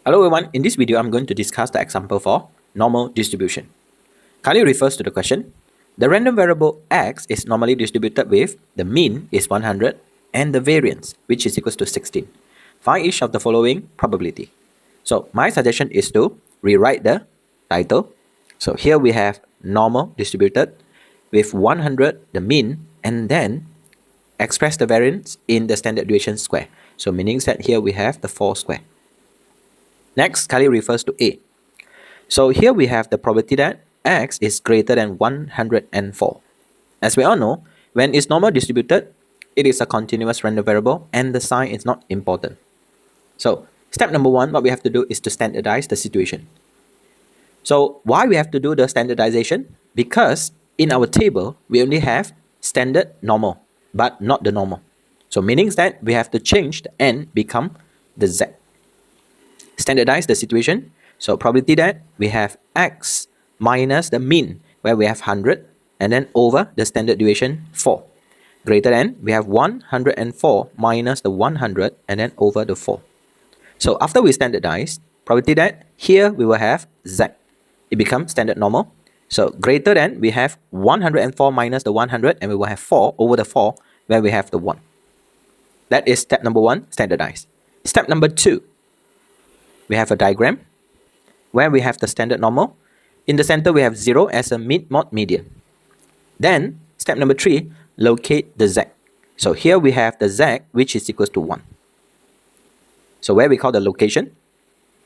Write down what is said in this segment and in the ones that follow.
Hello everyone, in this video I'm going to discuss the example for normal distribution. Kindly refers to the question. The random variable x is normally distributed with the mean is 100 and the variance which is equals to 16. Find each of the following probability. So my suggestion is to rewrite the title. So here we have normal distributed with 100 the mean and then express the variance in the standard deviation square. So meaning that here we have the 4 square. Next, Kali refers to A. So here we have the probability that x is greater than 104. As we all know, when it's normal distributed, it is a continuous random variable and the sign is not important. So step number 1, what we have to do is to standardize the situation. So why we have to do the standardization? Because in our table, we only have standard normal, but not the normal. So meaning that we have to change the n become the z. Standardize the situation. So probability that we have x minus the mean where we have 100 and then over the standard deviation 4 greater than we have 104 minus the 100 and then over the 4. So after we standardize, probability that here we will have z. It becomes standard normal. So greater than we have 104 minus the 100 and we will have 4 over the 4 where we have the 1. That is step number 1, standardize. Step number 2. We have a diagram where we have the standard normal. In the center, we have 0 as a mid-mode median. Then, step number 3, locate the z. So here we have the z, which is equals to 1. So where we call the location.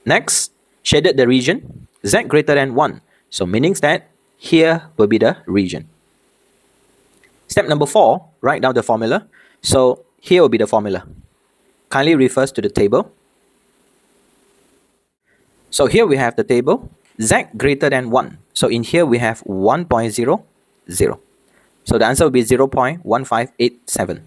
Next, shaded the region, z greater than 1. So meaning that here will be the region. Step number 4, write down the formula. So here will be the formula. Kindly refers to the table. So here we have the table, z greater than 1. So in here we have 1.00. So the answer will be 0.1587.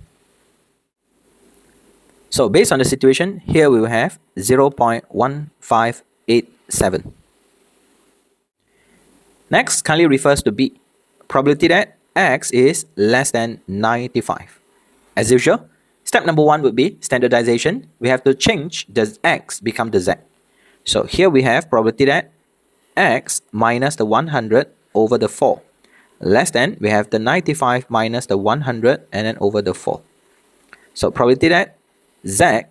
So based on the situation, here we will have 0.1587. Next, kindly refers to B. Probability that x is less than 95. As usual, step number 1 would be standardization. We have to change the x become the z. So here we have probability that x minus the 100 over the 4 less than we have the 95 minus the 100 and then over the 4. So probability that z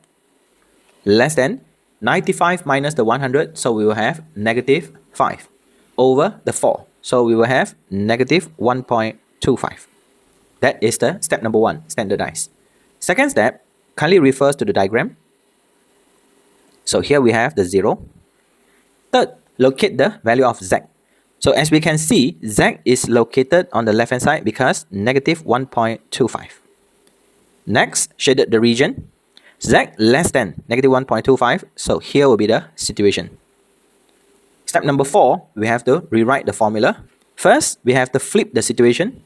less than 95 minus the 100, so we will have negative 5 over the 4. So we will have negative 1.25. That is the step number 1, standardize. Second step, kindly refers to the diagram. So here we have the 0. Third, locate the value of z. So as we can see, z is located on the left hand side because negative 1.25. Next, shaded the region. Z less than negative 1.25. So here will be the situation. Step number 4, we have to rewrite the formula. First, we have to flip the situation.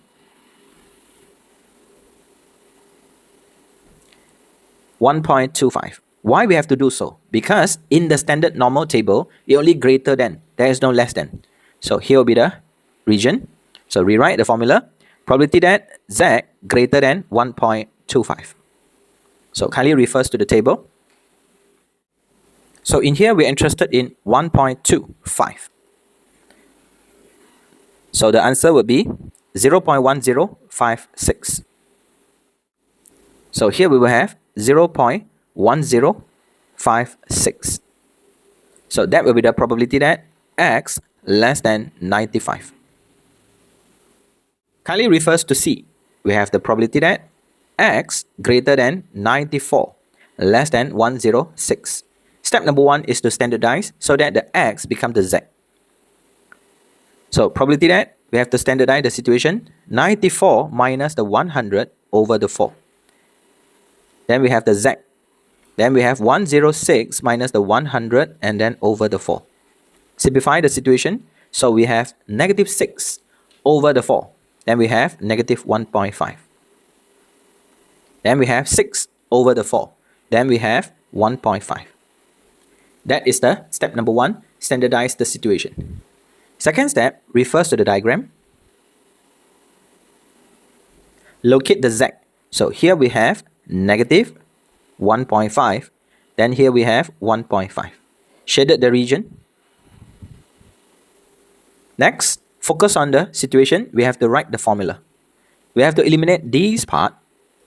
1.25. Why we have to do so? Because in the standard normal table, it only greater than. There is no less than. So here will be the region. So rewrite the formula. Probability that z greater than 1.25. So kindly refers to the table. So in here, we're interested in 1.25. So the answer would be 0.1056. So here we will have 0.1056. So that will be the probability that x less than 95. Kindly refers to C. We have the probability that x greater than 94 less than 106. Step number 1 is to standardize so that the x becomes the z. So probability that we have to standardize the situation, 94 minus the 100 over the 4. Then we have the z. Then we have 106 minus the 100 and then over the 4. Simplify the situation. So we have negative 6 over the 4. Then we have negative 1.5. Then we have 6 over the 4. Then we have 1.5. That is the step number 1, standardize the situation. Second step refers to the diagram. Locate the z. So here we have negative 1.5. Then here we have 1.5. shaded the region. Next, focus on the situation. We have to write the formula. We have to eliminate this part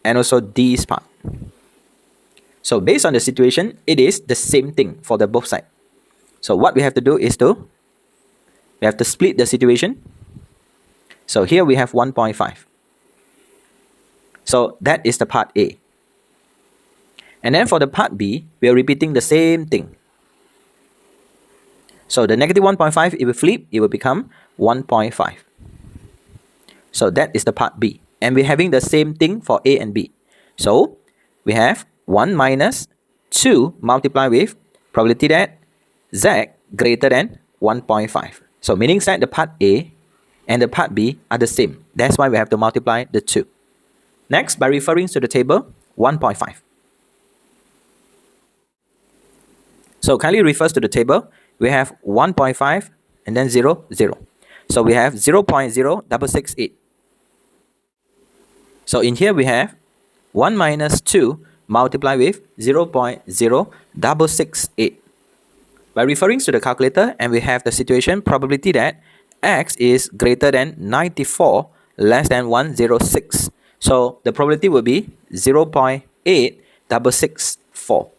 and also this part. So based on the situation, it is the same thing for the both sides. So what we have to do is we have to split the situation. So here we have 1.5. So that is the part A. And then for the part B, we are repeating the same thing. So the negative 1.5, it will flip, it will become 1.5. So that is the part B. And we're having the same thing for A and B. So we have 1 minus 2 multiplied with probability that Z greater than 1.5. So meaning that the part A and the part B are the same. That's why we have to multiply the two. Next, by referring to the table 1.5. So kindly refers to the table. We have 1.5 and then 0, 0. So we have 0.0668. So in here we have 1 minus 2 multiplied with 0.0668. By referring to the calculator, and we have the situation probability that x is greater than 94 less than 106. So the probability will be 0.8664.